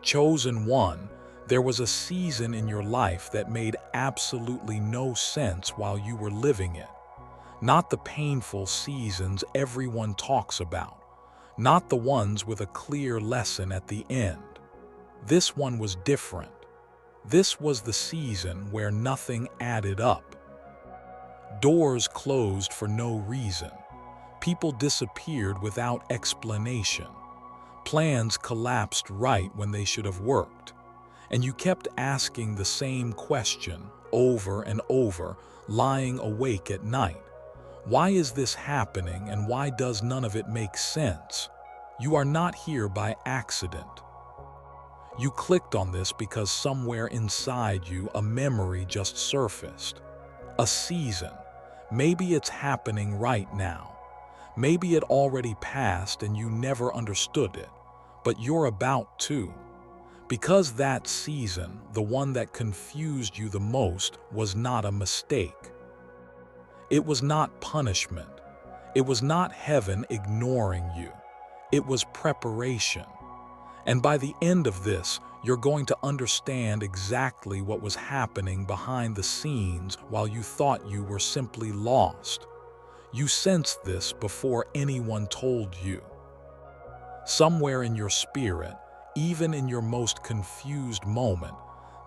Chosen one, there was a season in your life that made absolutely no sense while you were living it. Not the painful seasons everyone talks about, not the ones with a clear lesson at the end. This one was different. This was the season where nothing added up. Doors closed for no reason. People disappeared without explanation. Plans collapsed right when they should have worked. And you kept asking the same question over and over, lying awake at night. Why is this happening, and why does none of it make sense? You are not here by accident. You clicked on this because somewhere inside you a memory just surfaced. A season. Maybe it's happening right now. Maybe it already passed and you never understood it, but you're about to. Because that season, the one that confused you the most, was not a mistake. It was not punishment. It was not heaven ignoring you. It was preparation. And by the end of this, you're going to understand exactly what was happening behind the scenes while you thought you were simply lost. You sensed this before anyone told you. Somewhere in your spirit, even in your most confused moment,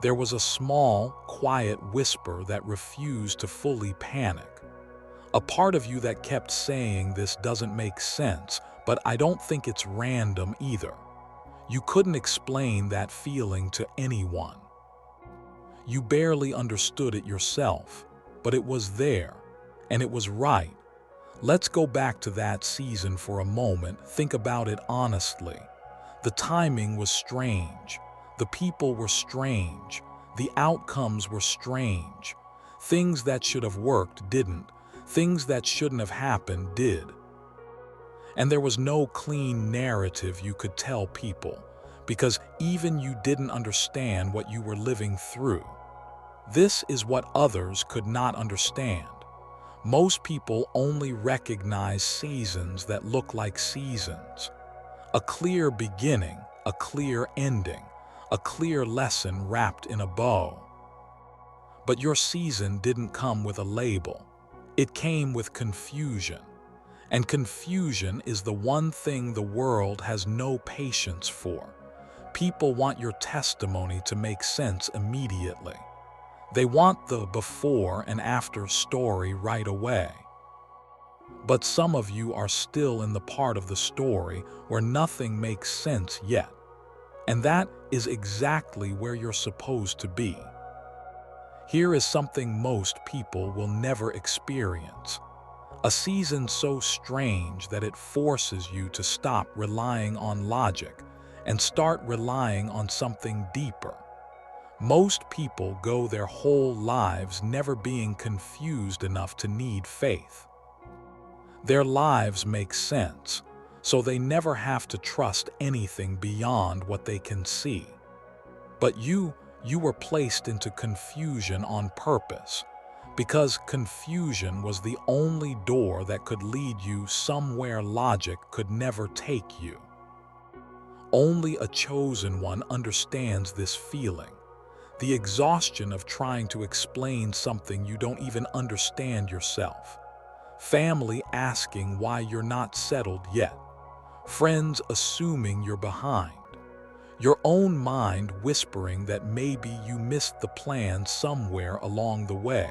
there was a small, quiet whisper that refused to fully panic. A part of you that kept saying, "This doesn't make sense, but I don't think it's random either." You couldn't explain that feeling to anyone. You barely understood it yourself, but it was there, and it was right. Let's go back to that season for a moment. Think about it honestly. The timing was strange. The people were strange. The outcomes were strange. Things that should have worked didn't. Things that shouldn't have happened did. And there was no clean narrative you could tell people, because even you didn't understand what you were living through. This is what others could not understand. Most people only recognize seasons that look like seasons. A clear beginning, a clear ending, a clear lesson wrapped in a bow. But your season didn't come with a label. It came with confusion. And confusion is the one thing the world has no patience for. People want your testimony to make sense immediately. They want the before and after story right away. But some of you are still in the part of the story where nothing makes sense yet. And that is exactly where you're supposed to be. Here is something most people will never experience. A season so strange that it forces you to stop relying on logic and start relying on something deeper. Most people go their whole lives never being confused enough to need faith. Their lives make sense, so they never have to trust anything beyond what they can see. But you were placed into confusion on purpose, because confusion was the only door that could lead you somewhere logic could never take you. Only a chosen one understands this feeling, the exhaustion of trying to explain something you don't even understand yourself. Family asking why you're not settled yet. Friends assuming you're behind. Your own mind whispering that maybe you missed the plan somewhere along the way.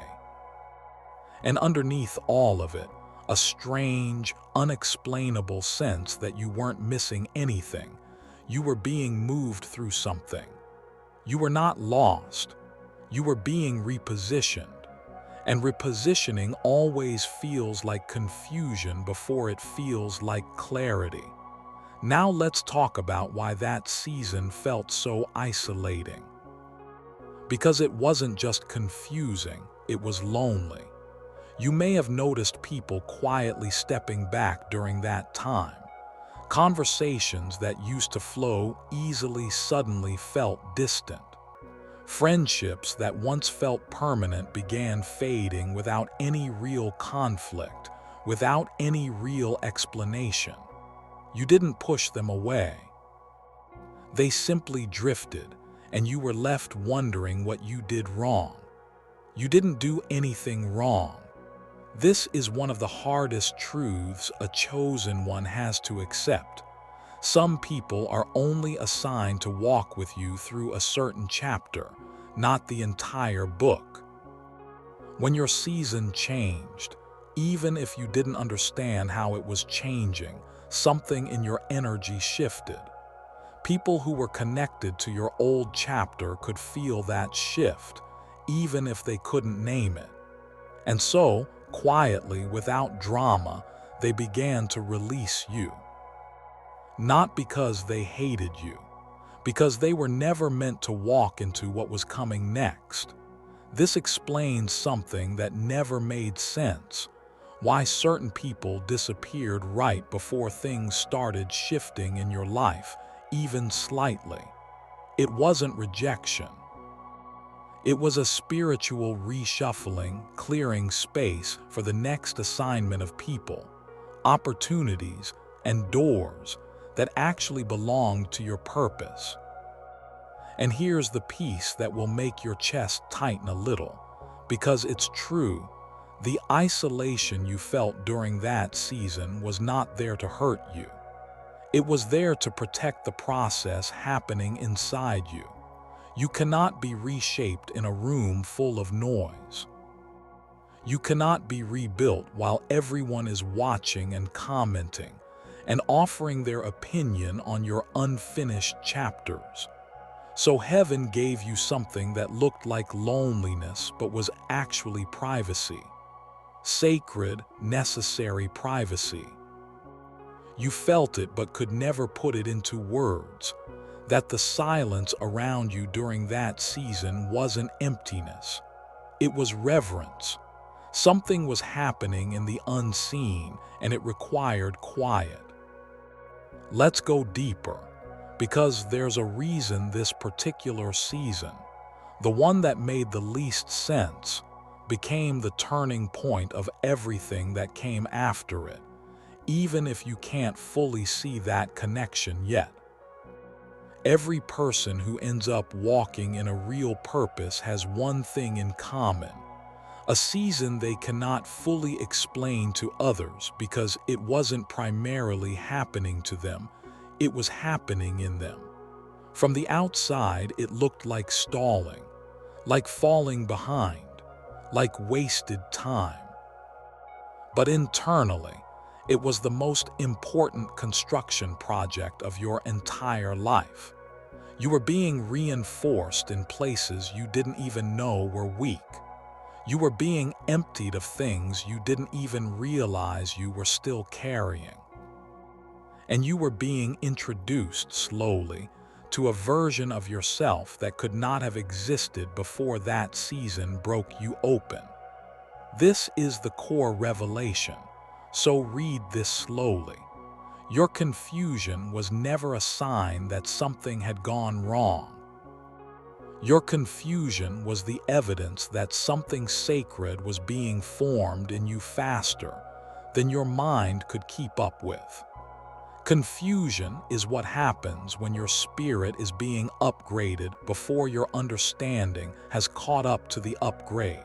And underneath all of it, a strange, unexplainable sense that you weren't missing anything. You were being moved through something. You were not lost. You were being repositioned. And repositioning always feels like confusion before it feels like clarity. Now let's talk about why that season felt so isolating. Because it wasn't just confusing, it was lonely. You may have noticed people quietly stepping back during that time. Conversations that used to flow easily suddenly felt distant. Friendships that once felt permanent began fading without any real conflict, without any real explanation. You didn't push them away. They simply drifted, and you were left wondering what you did wrong. You didn't do anything wrong. This is one of the hardest truths a chosen one has to accept. Some people are only assigned to walk with you through a certain chapter, not the entire book. When your season changed, even if you didn't understand how it was changing, something in your energy shifted. People who were connected to your old chapter could feel that shift, even if they couldn't name it. And so, quietly, without drama, they began to release you. Not because they hated you, because they were never meant to walk into what was coming next. This explains something that never made sense: why certain people disappeared right before things started shifting in your life, even slightly. It wasn't rejection. It was a spiritual reshuffling, clearing space for the next assignment of people, opportunities, and doors that actually belonged to your purpose. And here's the piece that will make your chest tighten a little, because it's true. The isolation you felt during that season was not there to hurt you. It was there to protect the process happening inside you. You cannot be reshaped in a room full of noise. You cannot be rebuilt while everyone is watching and commenting and offering their opinion on your unfinished chapters. So heaven gave you something that looked like loneliness but was actually privacy. Sacred, necessary privacy. You felt it but could never put it into words. That the silence around you during that season wasn't emptiness. It was reverence. Something was happening in the unseen, and it required quiet. Let's go deeper, because there's a reason this particular season, the one that made the least sense, became the turning point of everything that came after it, even if you can't fully see that connection yet. Every person who ends up walking in a real purpose has one thing in common: a season they cannot fully explain to others because it wasn't primarily happening to them, it was happening in them. From the outside, it looked like stalling, like falling behind, like wasted time. But internally, it was the most important construction project of your entire life. You were being reinforced in places you didn't even know were weak. You were being emptied of things you didn't even realize you were still carrying. And you were being introduced slowly to a version of yourself that could not have existed before that season broke you open. This is the core revelation, so read this slowly. Your confusion was never a sign that something had gone wrong. Your confusion was the evidence that something sacred was being formed in you faster than your mind could keep up with. Confusion is what happens when your spirit is being upgraded before your understanding has caught up to the upgrade.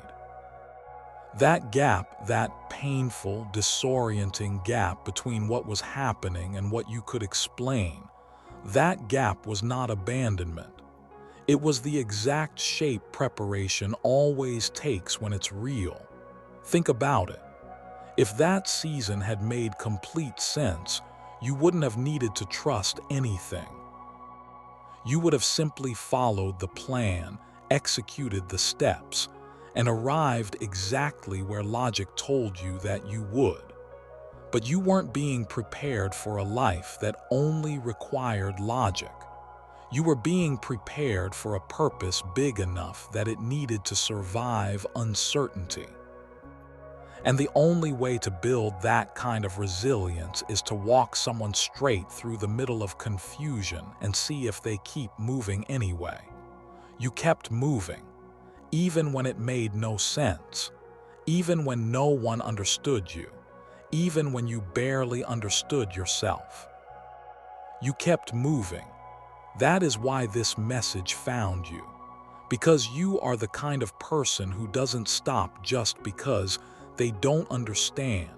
That gap, that painful, disorienting gap between what was happening and what you could explain, that gap was not abandonment. It was the exact shape preparation always takes when it's real. Think about it. If that season had made complete sense, you wouldn't have needed to trust anything. You would have simply followed the plan, executed the steps, and arrived exactly where logic told you that you would. But you weren't being prepared for a life that only required logic. You were being prepared for a purpose big enough that it needed to survive uncertainty. And the only way to build that kind of resilience is to walk someone straight through the middle of confusion and see if they keep moving anyway. You kept moving, even when it made no sense, even when no one understood you, even when you barely understood yourself. You kept moving, That is why this message found you. Because you are the kind of person who doesn't stop just because they don't understand.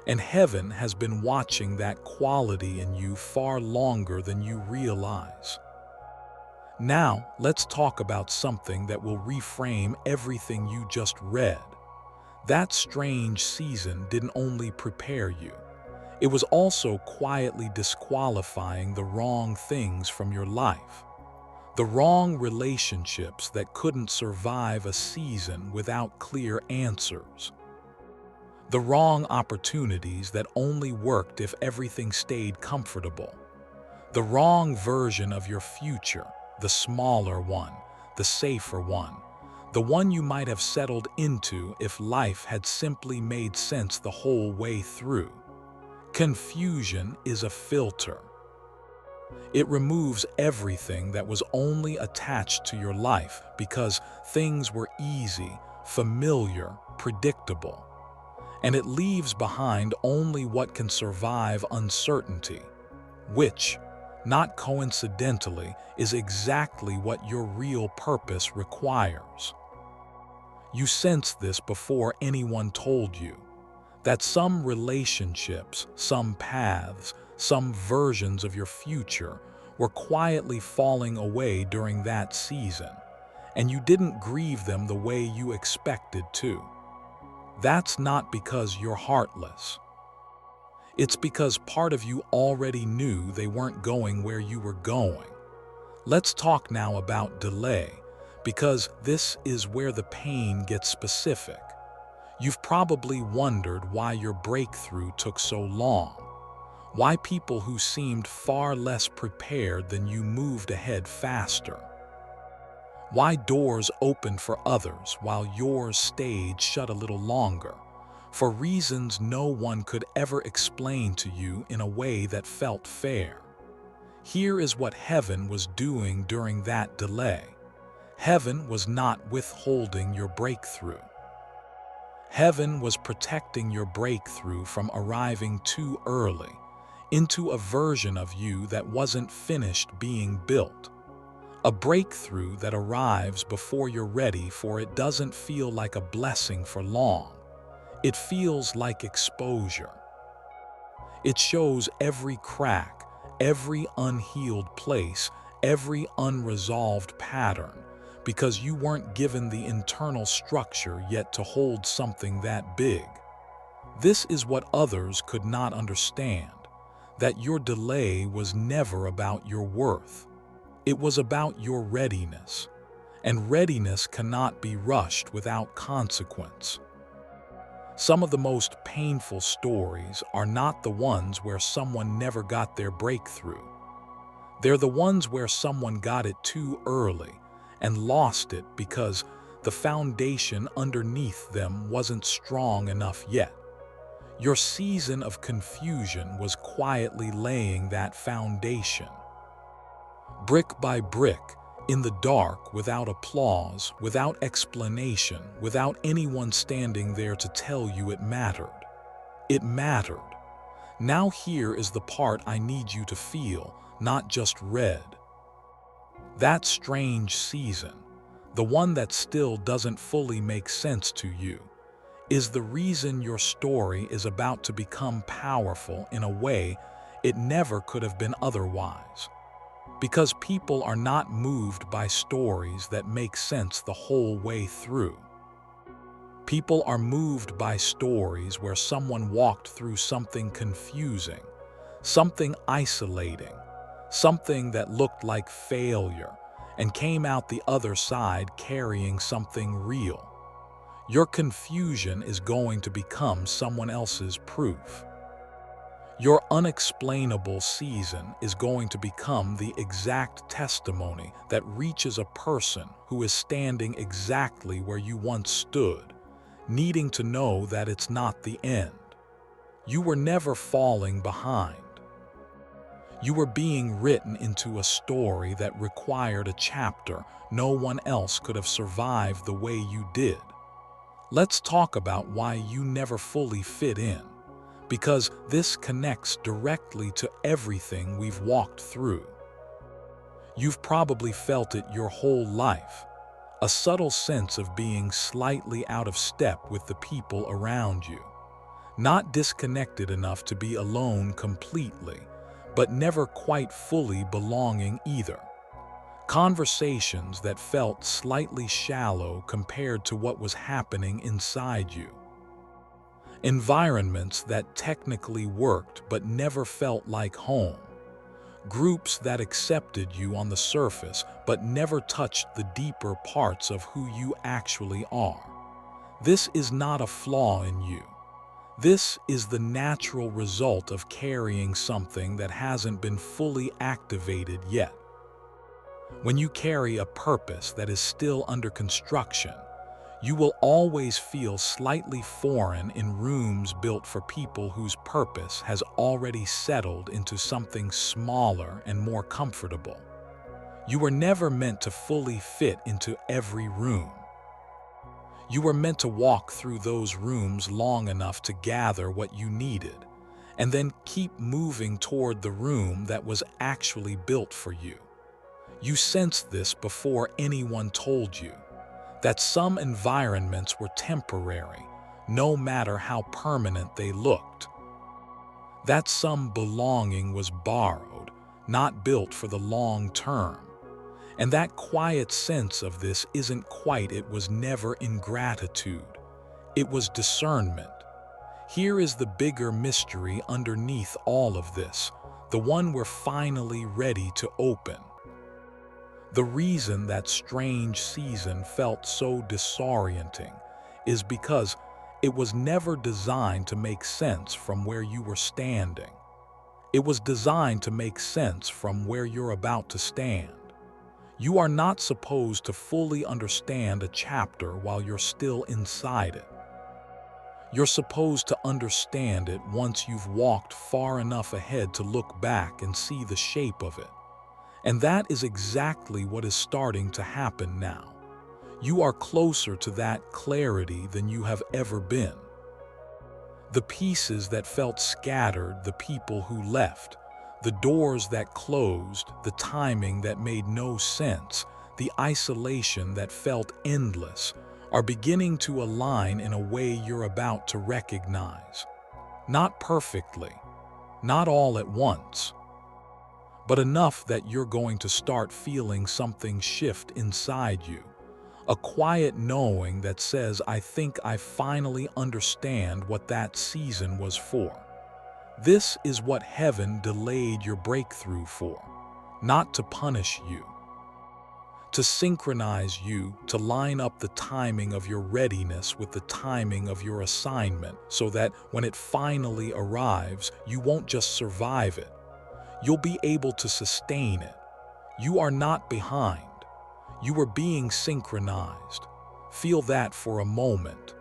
And heaven has been watching that quality in you far longer than you realize. Now, let's talk about something that will reframe everything you just read. That strange season didn't only prepare you, it was also quietly disqualifying the wrong things from your life. The wrong relationships that couldn't survive a season without clear answers. The wrong opportunities that only worked if everything stayed comfortable. The wrong version of your future, the smaller one, the safer one, the one you might have settled into if life had simply made sense the whole way through. Confusion is a filter. It removes everything that was only attached to your life because things were easy, familiar, predictable. And it leaves behind only what can survive uncertainty, which, not coincidentally, is exactly what your real purpose requires. You sensed this before anyone told you, that some relationships, some paths, some versions of your future were quietly falling away during that season, and you didn't grieve them the way you expected to. That's not because you're heartless. It's because part of you already knew they weren't going where you were going. Let's talk now about delay, because this is where the pain gets specific. You've probably wondered why your breakthrough took so long, why people who seemed far less prepared than you moved ahead faster, why doors opened for others while yours stayed shut a little longer, for reasons no one could ever explain to you in a way that felt fair. Here is what heaven was doing during that delay. Heaven was not withholding your breakthrough. Heaven was protecting your breakthrough from arriving too early into a version of you that wasn't finished being built. A breakthrough that arrives before you're ready for it doesn't feel like a blessing for long. It feels like exposure. It shows every crack, every unhealed place, every unresolved pattern, because you weren't given the internal structure yet to hold something that big. This is what others could not understand, that your delay was never about your worth. It was about your readiness, and readiness cannot be rushed without consequence. Some of the most painful stories are not the ones where someone never got their breakthrough. They're the ones where someone got it too early and lost it because the foundation underneath them wasn't strong enough yet. Your season of confusion was quietly laying that foundation. Brick by brick, in the dark, without applause, without explanation, without anyone standing there to tell you it mattered. It mattered. Now here is the part I need you to feel, not just read. That strange season, the one that still doesn't fully make sense to you, is the reason your story is about to become powerful in a way it never could have been otherwise. Because people are not moved by stories that make sense the whole way through. People are moved by stories where someone walked through something confusing, something isolating, something that looked like failure, and came out the other side carrying something real. Your confusion is going to become someone else's proof. Your unexplainable season is going to become the exact testimony that reaches a person who is standing exactly where you once stood, needing to know that it's not the end. You were never falling behind. You were being written into a story that required a chapter no one else could have survived the way you did. Let's talk about why you never fully fit in, because this connects directly to everything we've walked through. You've probably felt it your whole life, a subtle sense of being slightly out of step with the people around you. Not disconnected enough to be alone completely, but never quite fully belonging either. Conversations that felt slightly shallow compared to what was happening inside you. Environments that technically worked but never felt like home. Groups that accepted you on the surface but never touched the deeper parts of who you actually are. This is not a flaw in you. This is the natural result of carrying something that hasn't been fully activated yet. When you carry a purpose that is still under construction, you will always feel slightly foreign in rooms built for people whose purpose has already settled into something smaller and more comfortable. You were never meant to fully fit into every room. You were meant to walk through those rooms long enough to gather what you needed, and then keep moving toward the room that was actually built for you. You sensed this before anyone told you, that some environments were temporary, no matter how permanent they looked. That some belonging was borrowed, not built for the long term. And that quiet sense of this isn't quite, it was never ingratitude. It was discernment. Here is the bigger mystery underneath all of this, the one we're finally ready to open. The reason that strange season felt so disorienting is because it was never designed to make sense from where you were standing. It was designed to make sense from where you're about to stand. You are not supposed to fully understand a chapter while you're still inside it. You're supposed to understand it once you've walked far enough ahead to look back and see the shape of it. And that is exactly what is starting to happen now. You are closer to that clarity than you have ever been. The pieces that felt scattered, the people who left, the doors that closed, the timing that made no sense, the isolation that felt endless, are beginning to align in a way you're about to recognize. Not perfectly, not all at once, but enough that you're going to start feeling something shift inside you. A quiet knowing that says, I think I finally understand what that season was for. This is what heaven delayed your breakthrough for, not to punish you, to synchronize you, to line up the timing of your readiness with the timing of your assignment, so that when it finally arrives, you won't just survive it. You'll be able to sustain it. You are not behind. You are being synchronized. Feel that for a moment.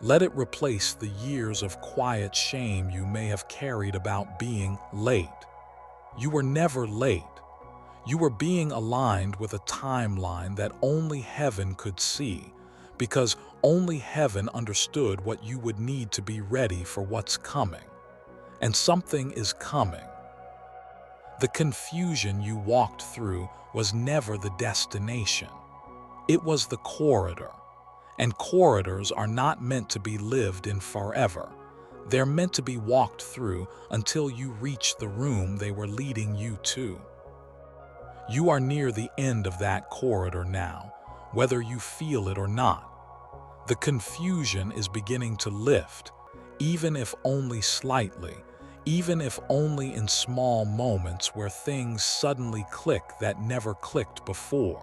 Let it replace the years of quiet shame you may have carried about being late. You were never late. You were being aligned with a timeline that only heaven could see, because only heaven understood what you would need to be ready for what's coming. And something is coming. The confusion you walked through was never the destination. It was the corridor. And corridors are not meant to be lived in forever. They're meant to be walked through until you reach the room they were leading you to. You are near the end of that corridor now, whether you feel it or not. The confusion is beginning to lift, even if only slightly, even if only in small moments where things suddenly click that never clicked before.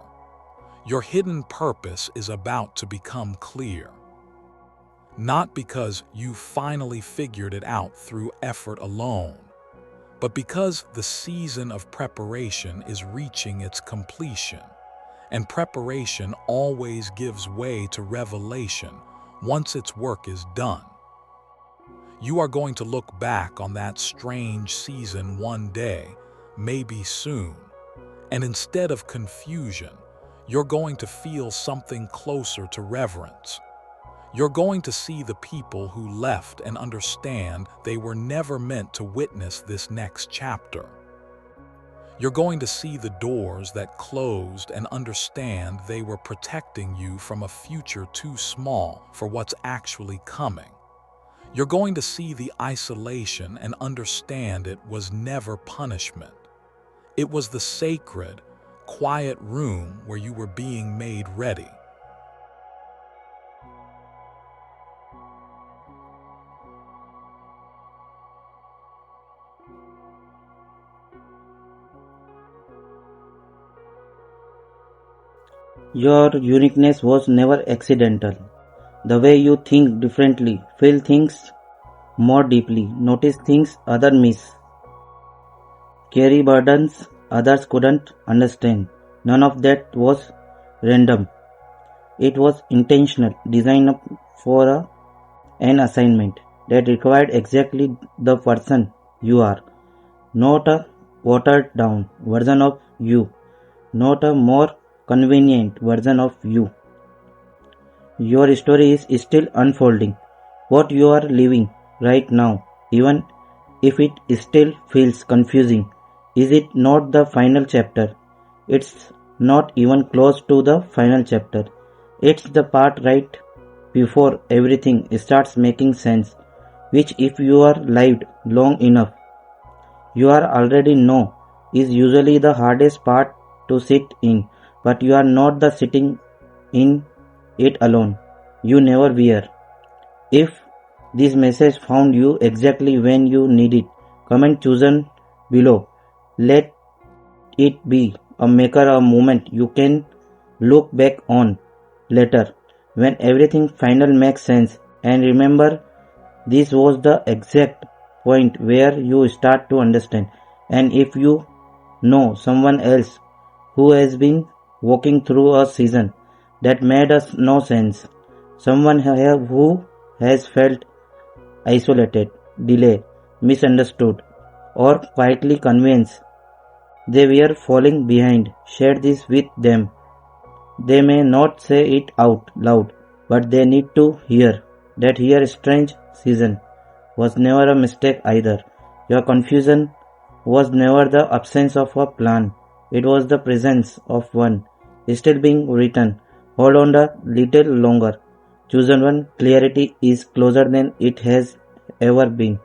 Your hidden purpose is about to become clear. Not because you finally figured it out through effort alone, but because the season of preparation is reaching its completion. And preparation always gives way to revelation once its work is done. You are going to look back on that strange season one day, maybe soon, and instead of confusion, you're going to feel something closer to reverence. You're going to see the people who left and understand they were never meant to witness this next chapter. You're going to see the doors that closed and understand they were protecting you from a future too small for what's actually coming. You're going to see the isolation and understand it was never punishment. It was the sacred, quiet room where you were being made ready. Your uniqueness was never accidental. The way you think differently, feel things more deeply, notice things others miss, carry burdens others couldn't understand. None of that was random. It was intentional, designed for an assignment that required exactly the person you are, not a watered down version of you, not a more convenient version of you. Your story is still unfolding. What you are living right now, even if it still feels confusing, is it not the final chapter? It's not even close to the final chapter. It's the part right before everything starts making sense, which, if you are lived long enough, you are already know is usually the hardest part to sit in, but you are not the sitting in it alone. You never were. If this message found you exactly when you need it, comment chosen below. Let it be a maker a moment you can look back on later when everything final makes sense. And remember, this was the exact point where you start to understand. And if you know someone else who has been walking through a season that made us no sense, someone who has felt isolated, delayed, misunderstood, or quietly convinced they were falling behind, share this with them. They may not say it out loud, but they need to hear that your strange season was never a mistake either. Your confusion was never the absence of a plan, it was the presence of one still being written. Hold on a little longer. Chosen one clarity is closer than it has ever been.